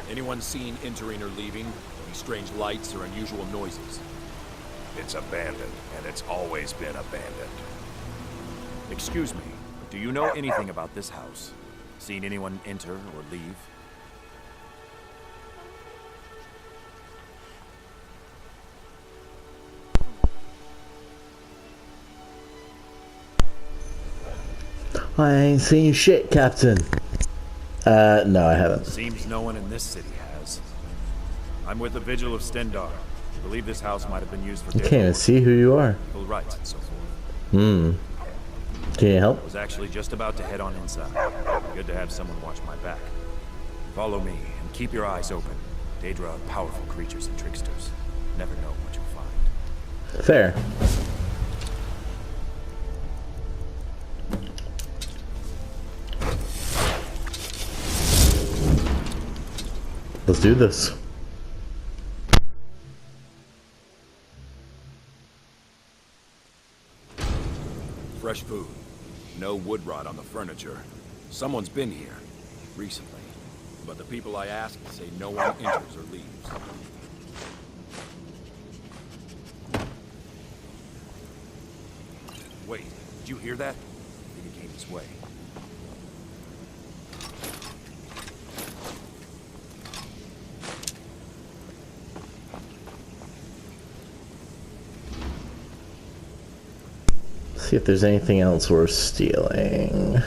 Anyone seen entering or leaving? Any strange lights or unusual noises? It's abandoned, and it's always been abandoned. Excuse me, do you know anything about this house? Seen anyone enter or leave? I ain't seen shit, Captain. No, I haven't. Seems no one in this city has. I'm with the Vigil of Stendar. I believe this house might have been used for I can't even see who you are. full rights and so forth. Can you help? I was actually just about to head on inside. Good to have someone watch my back. Follow me and keep your eyes open. Daedra are powerful creatures and tricksters. Never know what you'll find. Fair. Let's do this. Fresh food. No wood rot on the furniture. Someone's been here recently, but the people I asked say no one enters or leaves. Wait, did you hear that? I think it came this way. See if there's anything else worth stealing.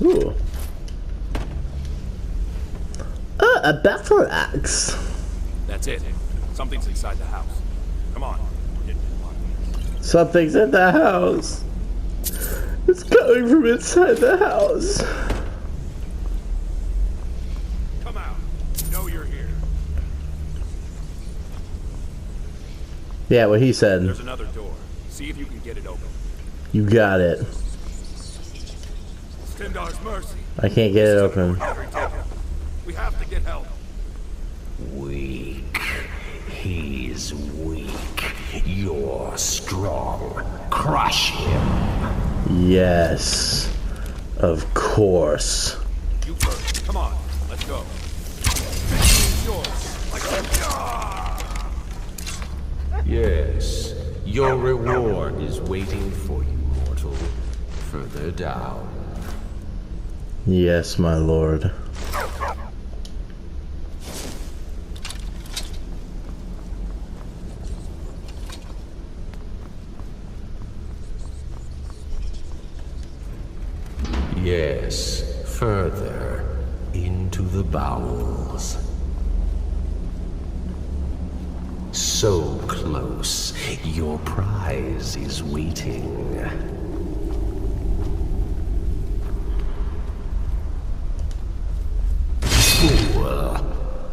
Ooh. A battle axe. That's it. Something's inside the house. Come on. Something's in the house. It's coming from inside the house. Come out. Know you're here. Yeah, what he said. There's another door. See if you can get it open. You got it. Stendar's mercy. I can't get it open. We have to get help. Weak. He's weak. You're strong. Crush him. Yes. Of course. You first. Come on. Let's go. It's yours. Like Yes. Your reward is waiting for you, mortal. Further down. Yes, my lord. Yes, further into the bowels. So close, your prize is waiting. Fool!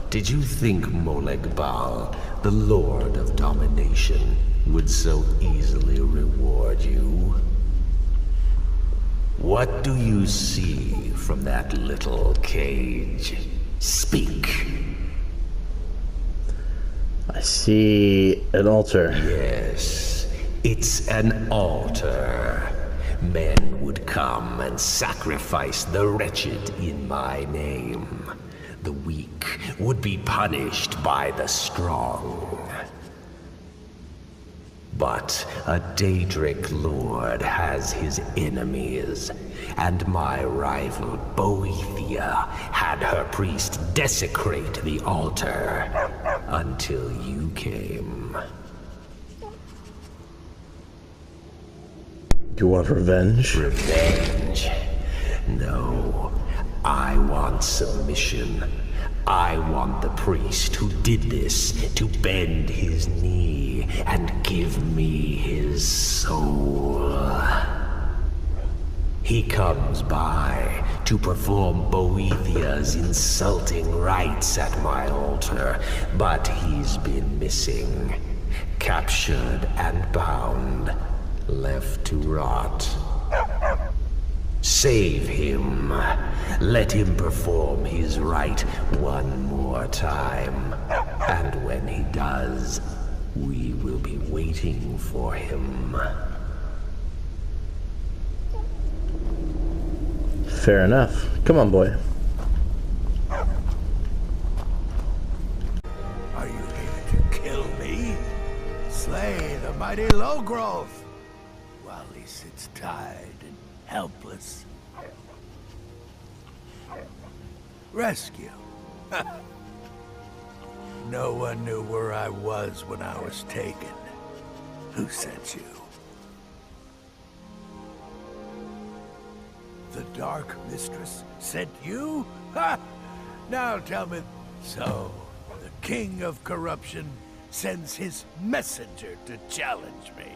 Did you think Moleg Bal, the Lord of Domination, would so easily reward you? What do you see from that little cage? Speak. I see an altar. Yes, it's an altar. Men would come and sacrifice the wretched in my name. The weak would be punished by the strong. But a Daedric lord has his enemies, and my rival Boethia had her priest desecrate the altar until you came. You want revenge? Revenge? No, I want submission. I want the priest who did this to bend his knee and give me his soul. He comes by to perform Boethia's insulting rites at my altar, but he's been missing, captured and bound, left to rot. Save him. Let him perform his rite one more time. And when he does, we will be waiting for him. Fair enough. Come on, boy. Are you here to kill me? Slay the mighty Logrove while he sits tied and helpless. Rescue. No one knew where I was when I was taken. Who sent you? The Dark Mistress sent you? Ha! Now tell me... So, the King of Corruption sends his messenger to challenge me.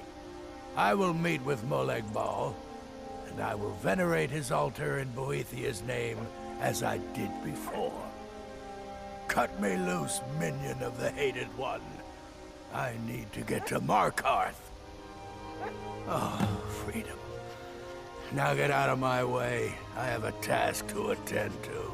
I will meet with Molag Bal, and I will venerate his altar in Boethiah's name as I did before. Cut me loose, minion of the Hated One. I need to get to Markarth. Oh, freedom. Now get out of my way. I have a task to attend to.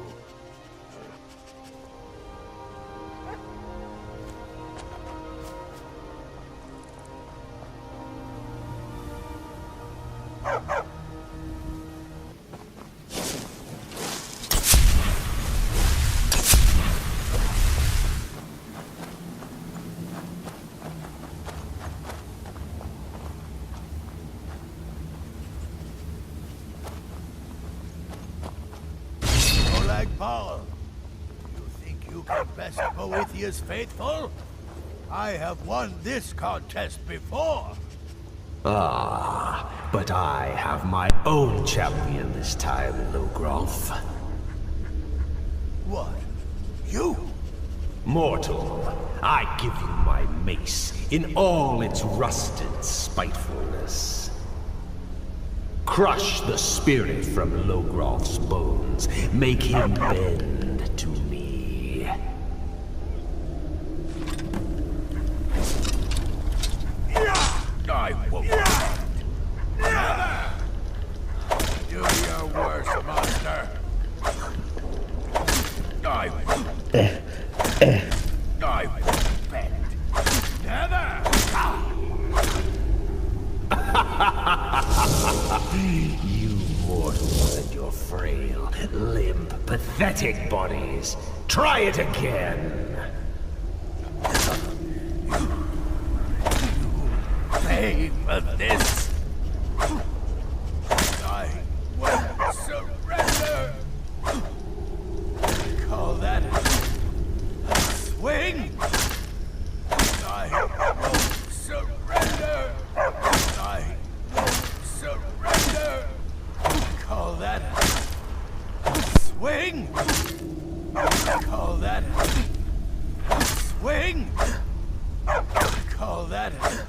Bal, you think you can best Boethiah's faithful? I have won this contest before. Ah, but I have my own champion this time, Logrolf. What? You? Mortal, I give you my mace in all its rusted spitefulness. Crush the spirit from Logrolf's bones. Make him bend to me. I won't. Do your worst, monster. I won't. I won't bend. Never! You mortals and your frail, limp, pathetic bodies. Try it again. Pay for this. I won't surrender. Call that a swing? I won't surrender. I won't surrender. Call that a swing? Call that a swing? Call that a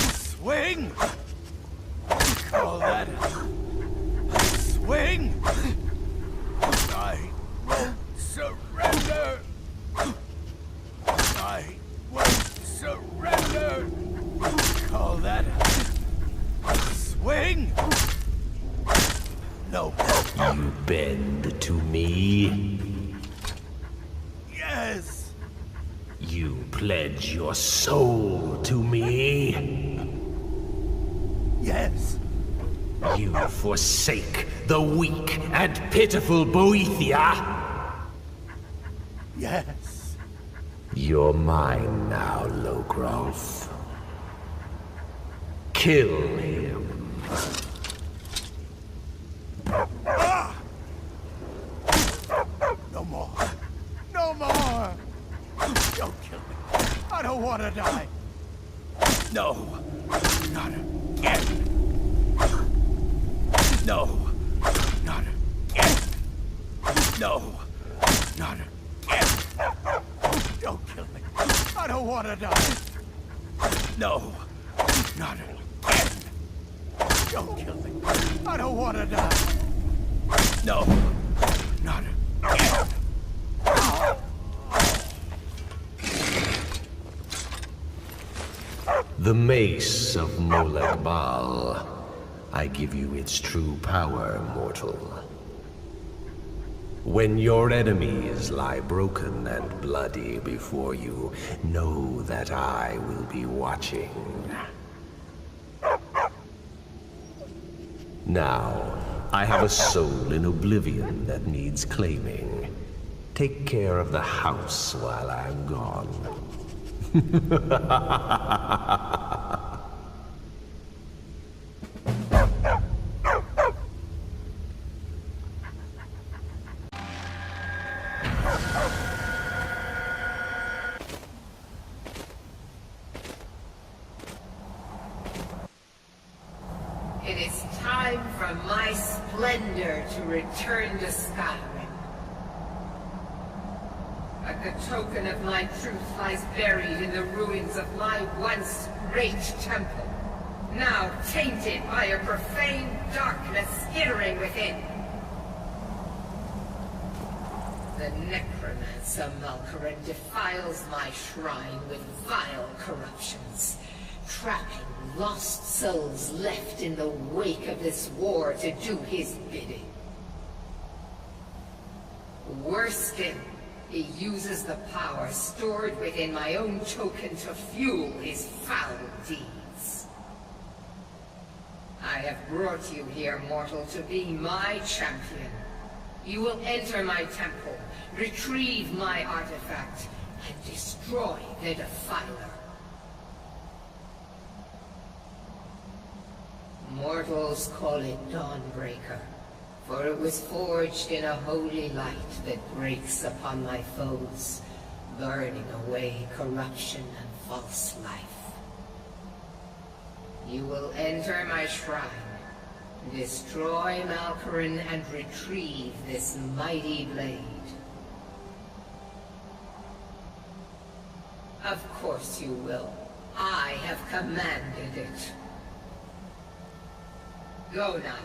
swing? Call that a swing? I won't surrender. I won't surrender. Call that a swing? No. You bend to me. Yes. You pledge your soul to me. Yes. You forsake the weak and pitiful Boethia. Yes. You're mine now, Logrolf. Kill him. No more. No more. Don't kill me. I don't want to die. No. Not again. No. Not again. No. Not again. Don't kill me. I don't want to die. No. Not again. Don't kill me. I don't want to die. No. Not again. The mace of Molag Bal. I give you its true power, mortal. When your enemies lie broken and bloody before you, know that I will be watching. Now, I have a soul in oblivion that needs claiming. Take care of the house while I'm gone. It is time for my splendor to return to Skyrim. But the token of my truth lies buried in the ruins of my once great temple, now tainted by a profane darkness skittering within. The necromancer Malkaran defiles my shrine with vile corruptions, trapping lost souls left in the wake of this war to do his bidding. Worse still, he uses the power stored within my own token to fuel his foul deeds. I have brought you here, mortal, to be my champion. You will enter my temple, retrieve my artifact, and destroy the Defiler. Mortals call it Dawnbreaker, for it was forged in a holy light that breaks upon my foes, burning away corruption and false life. You will enter my shrine, destroy Malkaran, and retrieve this mighty blade. Of course you will. I have commanded it. Go now.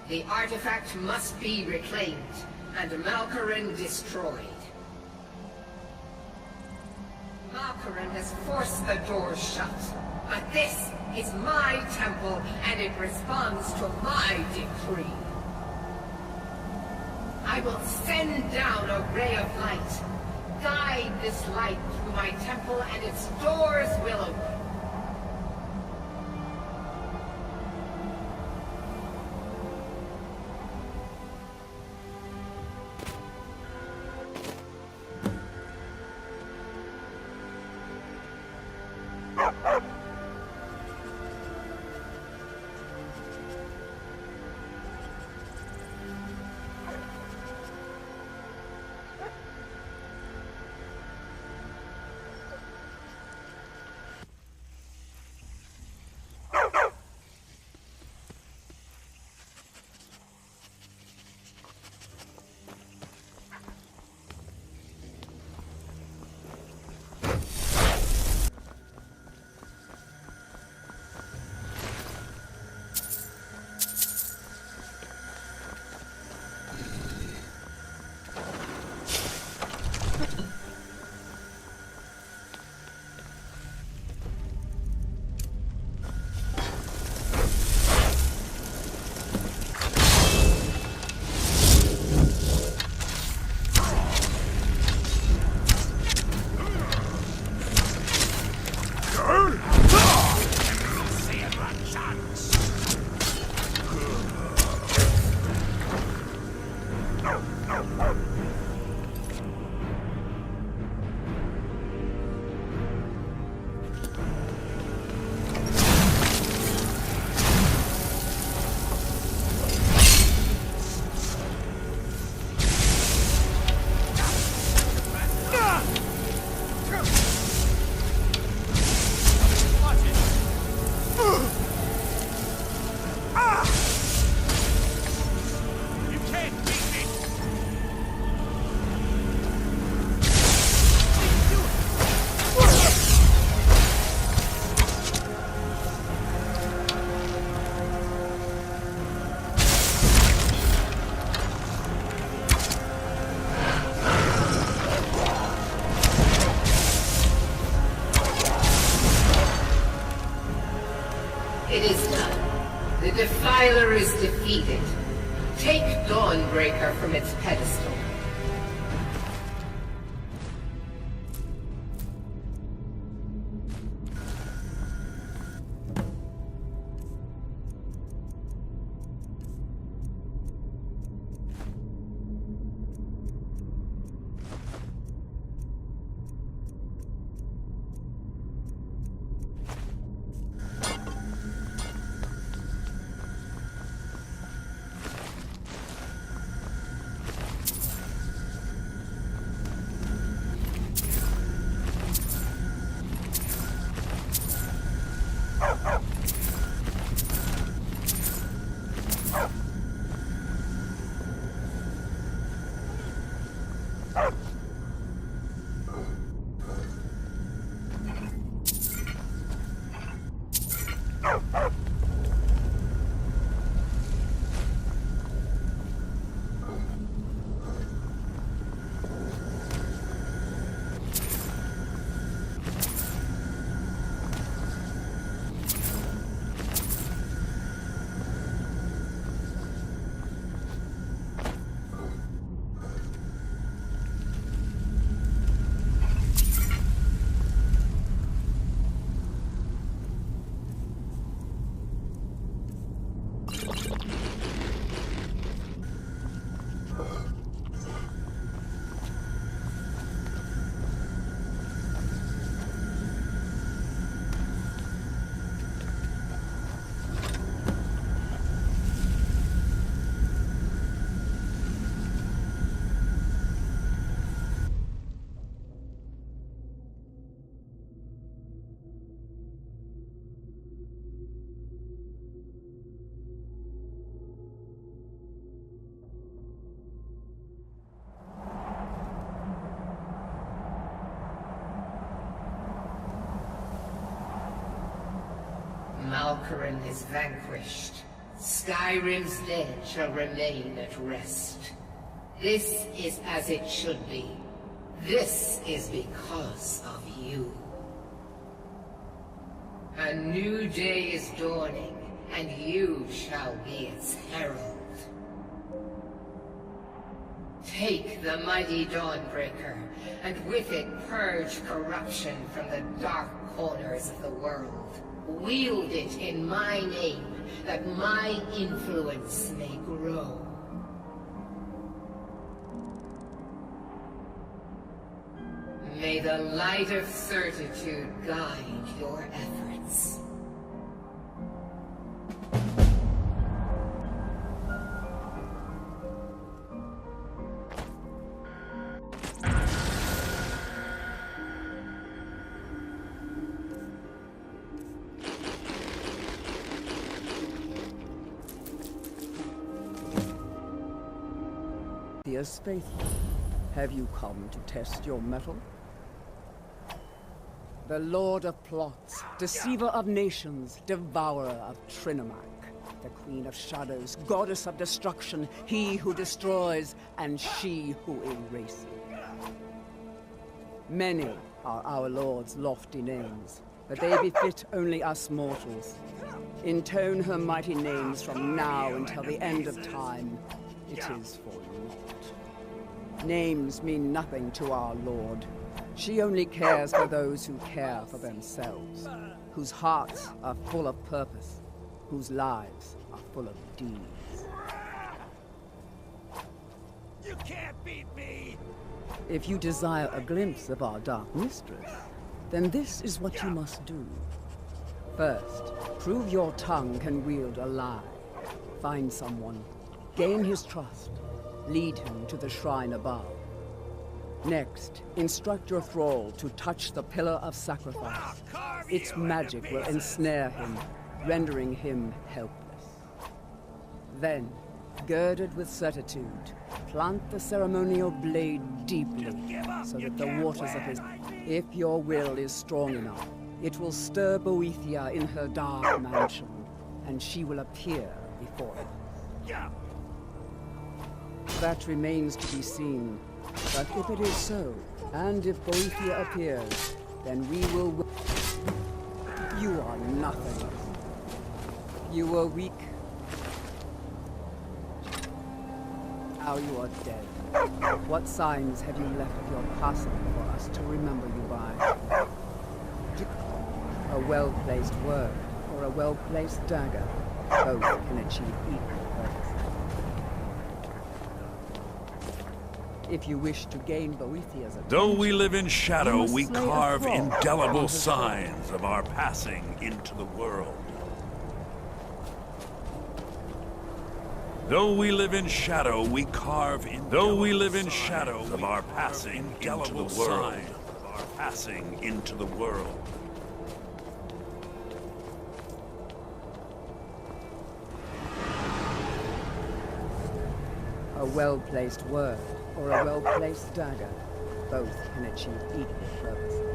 The artifact must be reclaimed, and Malkaran destroyed. Malkaran has forced the doors shut, but this is my temple, and it responds to my decree. I will send down a ray of light. Guide this light through my temple, and its doors will open. It is done. The Defiler is defeated. Take Dawnbreaker from its pedestal. Malkoran is vanquished. Skyrim's dead shall remain at rest. This is as it should be. This is because of you. A new day is dawning, and you shall be its herald. Take the mighty Dawnbreaker, and with it purge corruption from the dark corners of the world. Wield it in my name, that my influence may grow. May the light of certitude guide your efforts. Faithful, have you come to test your mettle? The Lord of Plots, Deceiver of Nations, Devourer of Trinomac, the Queen of Shadows, Goddess of Destruction, he who destroys, and she who erases. Many are our Lord's lofty names, but they befit only us mortals. Intone her mighty names from now until the end of time. It is for you. Names mean nothing to our Lord. She only cares for those who care for themselves, whose hearts are full of purpose, whose lives are full of deeds. You can't beat me! If you desire a glimpse of our Dark Mistress, then this is what you must do. First, prove your tongue can wield a lie. Find someone, gain his trust, lead him to the shrine above. Next, instruct your thrall to touch the pillar of sacrifice. Its magic will ensnare him, rendering him helpless. Then, girded with certitude, plant the ceremonial blade deeply, so that the waters of his... If your will is strong enough, it will stir Boethia in her dark mansion, and she will appear before it. That remains to be seen. But if it is so, and if Boethia appears, then we will... You are nothing. You were weak. Now you are dead. What signs have you left of your passing for us to remember you by? A well-placed word, or a well-placed dagger. Both can achieve equal purpose. If you wish to gain Boethia's attention... Though we live in shadow, we slay a carve thrall indelible on his signs of our passing into the world. Though we live in shadow, we carve indelible signs of our passing into the world. Passing into the world. A well-placed word, or a well-placed dagger. Both can achieve equal purposes.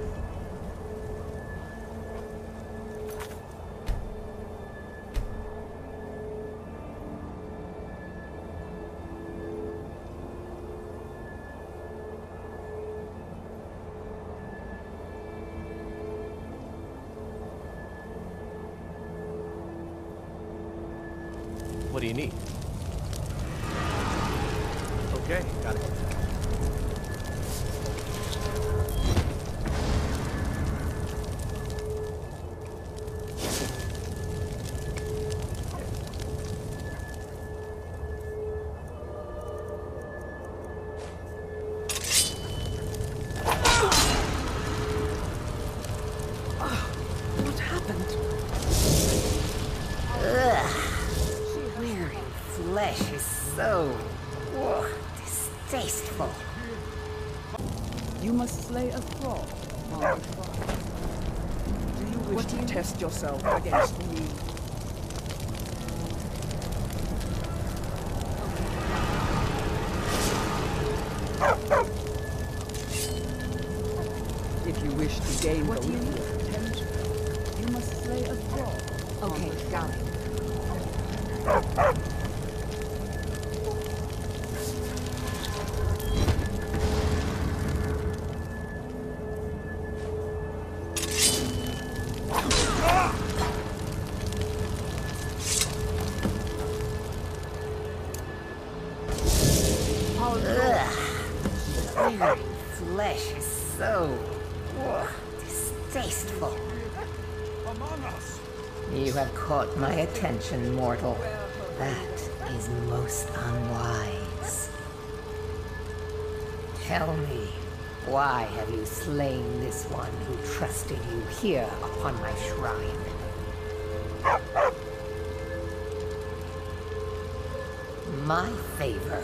What do you need? Okay, got it. What happened? Weary flesh is so distasteful. You must slay a thrall. Mark the prize. Do you wish to test yourself against me? If you wish to gain Boethiah's attention, you must slay a thrall. Okay, got it. Weary flesh is so distasteful. Among us! You have caught my attention, mortal. That is most unwise. Tell me, why have you slain this one who trusted you here upon my shrine? My favor.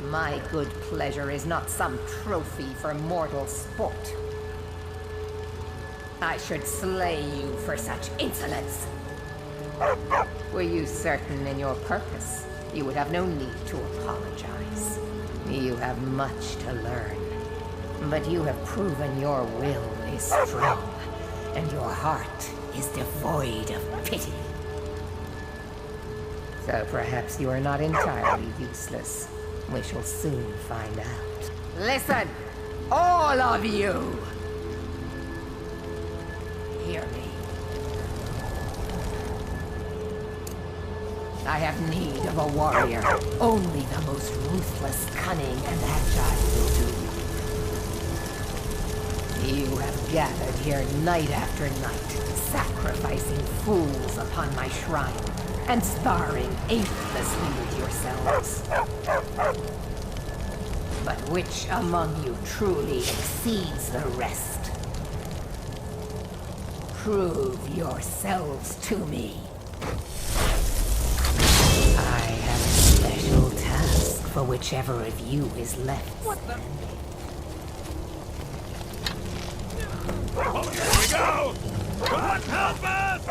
My good pleasure is not some trophy for mortal sport. I should slay you for such insolence. Were you certain in your purpose, you would have no need to apologize. You have much to learn, but you have proven your will is strong, and your heart is devoid of pity. So perhaps you are not entirely useless. We shall soon find out. Listen, all of you! Hear me. I have need of a warrior. Only the most ruthless, cunning, and agile will do. You have gathered here night after night, sacrificing fools upon my shrine, and sparring aimlessly with yourselves. But which among you truly exceeds the rest? Prove yourselves to me. I have a special task for whichever of you is left. Oh, here we go! God help us!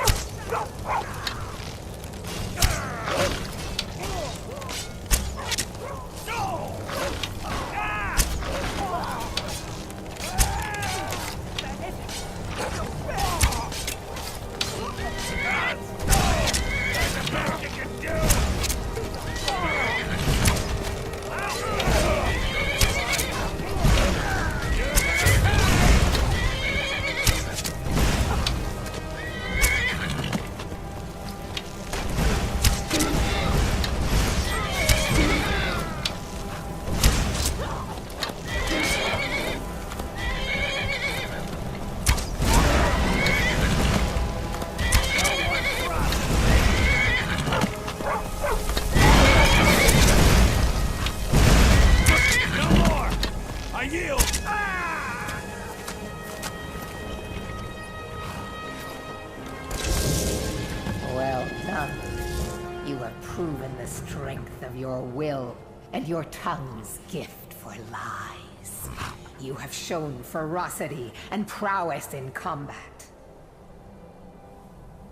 Well done. You have proven the strength of your will and your tongue's gift for lies. You have shown ferocity and prowess in combat.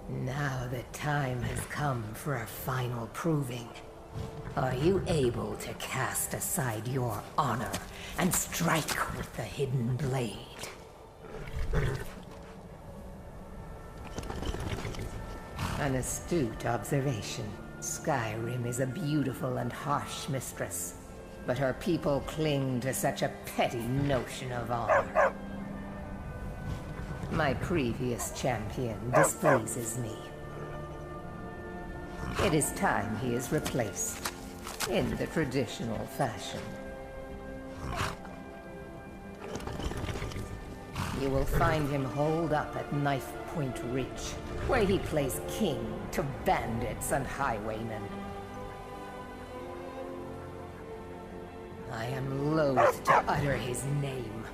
Now the time has come for a final proving. Are you able to cast aside your honor and strike with the hidden blade? An astute observation. Skyrim is a beautiful and harsh mistress, but her people cling to such a petty notion of honor. My previous champion displeases me. It is time he is replaced, in the traditional fashion. You will find him holed up at Knife Point Ridge, where he plays king to bandits and highwaymen. I am loath to utter his name.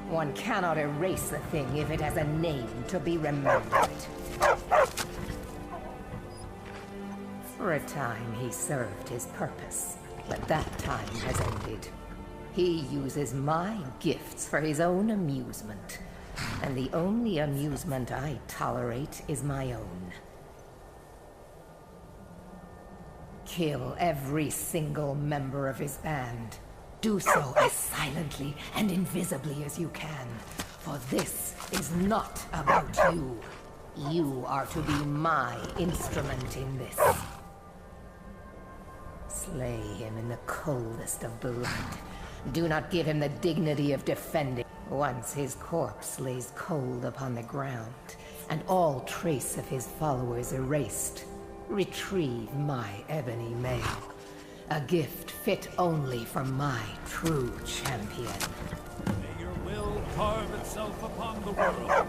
One cannot erase a thing if it has a name to be remembered. For a time he served his purpose, but that time has ended. He uses my gifts for his own amusement, and the only amusement I tolerate is my own. Kill every single member of his band. Do so as silently and invisibly as you can, for this is not about you. You are to be my instrument in this. Slay him in the coldest of blood. Do not give him the dignity of defending. Once his corpse lays cold upon the ground, and all trace of his followers erased, retrieve my ebony mail. A gift fit only for my true champion. May your will carve itself upon the world.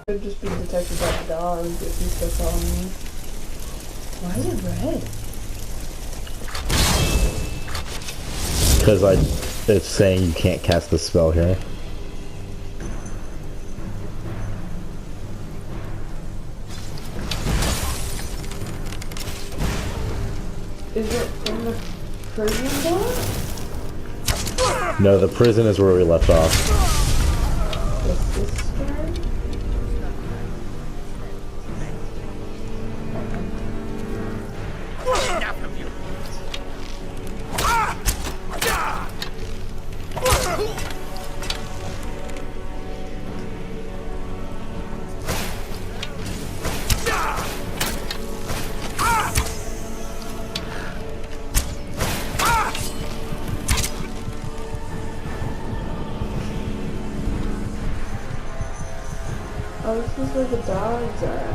Could just be detected by the dog if he's still following me. Why is it red? Because it's saying you can't cast the spell here. Is it in the prison door? No, the prison is where we left off. The sister? Oh, this is where the dogs are.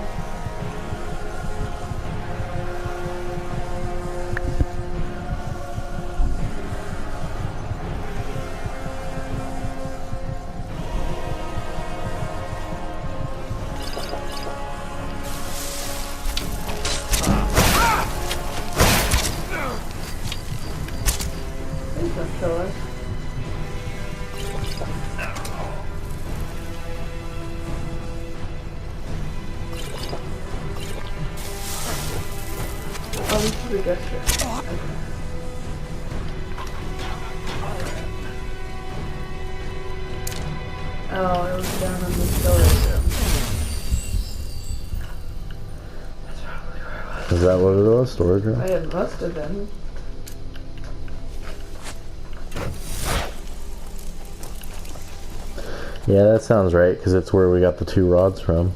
Please don't kill us. Oh, this is the gesture. Okay. Oh, it was down in the storage room. That's probably where it was. Is that what it was? Storage room? It must have been. Yeah, that sounds right, because it's where we got the 2 rods from.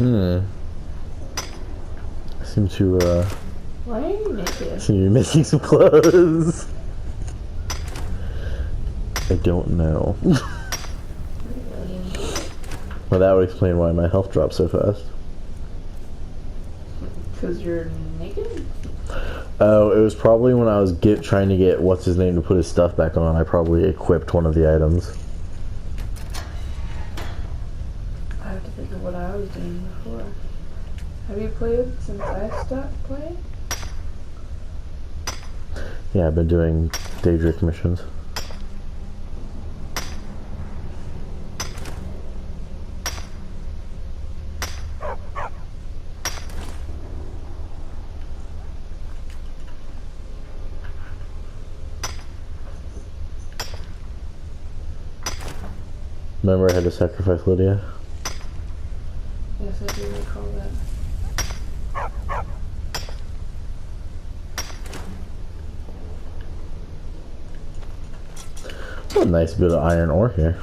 I seem to, Why are you naked? seem to be missing some clothes. I don't know. Well, that would explain why my health dropped so fast. Because you're naked? Oh, it was probably when I was trying to get what's his name to put his stuff back on. I probably equipped one of the items. I have to think of what I was doing before. Have you played since I stopped playing? Yeah, I've been doing Daedric missions. Remember I had to sacrifice Lydia? Yes, I do recall that. Oh, a nice bit of iron ore here.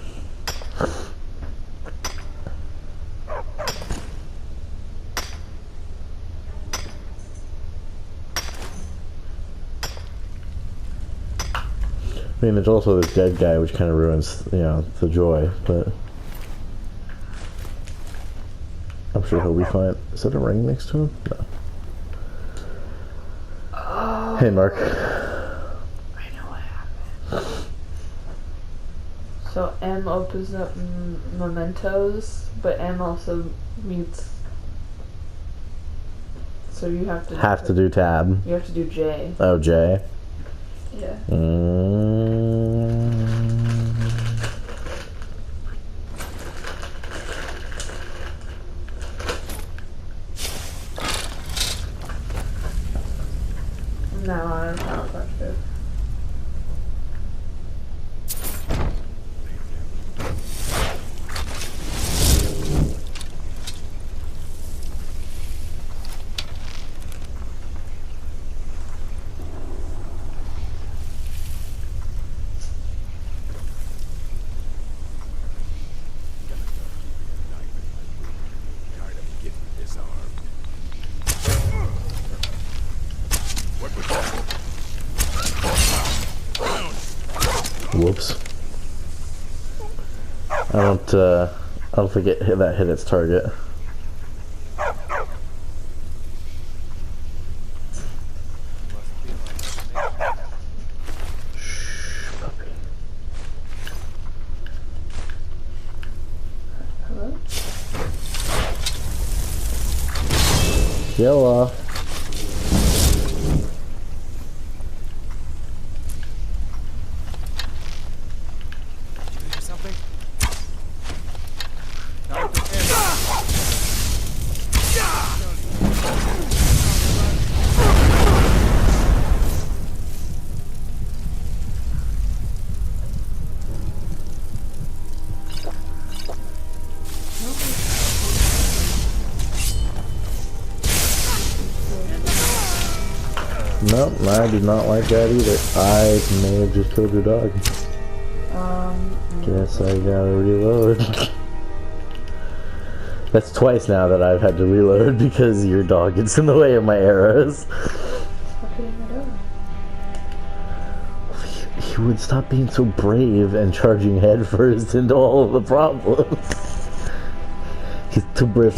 I mean, there's also this dead guy, which kind of ruins, you know, the joy, but I'm sure he'll be fine. Is that a ring next to him? No. Oh, Hey, Mark. I know what happened. So M opens up mementos, but M also meets. So you have to do tab. You have to do J. Oh, J. Yeah. Now on SHAREfactory. Whoops. I don't think that hit its target. Shh, puppy. Hello? Yellow. Nope, I do not like that either. I may have just killed your dog. Guess I gotta reload. That's twice now that I've had to reload because your dog gets in the way of my arrows. He would stop being so brave and charging headfirst into all of the problems. He's too brave.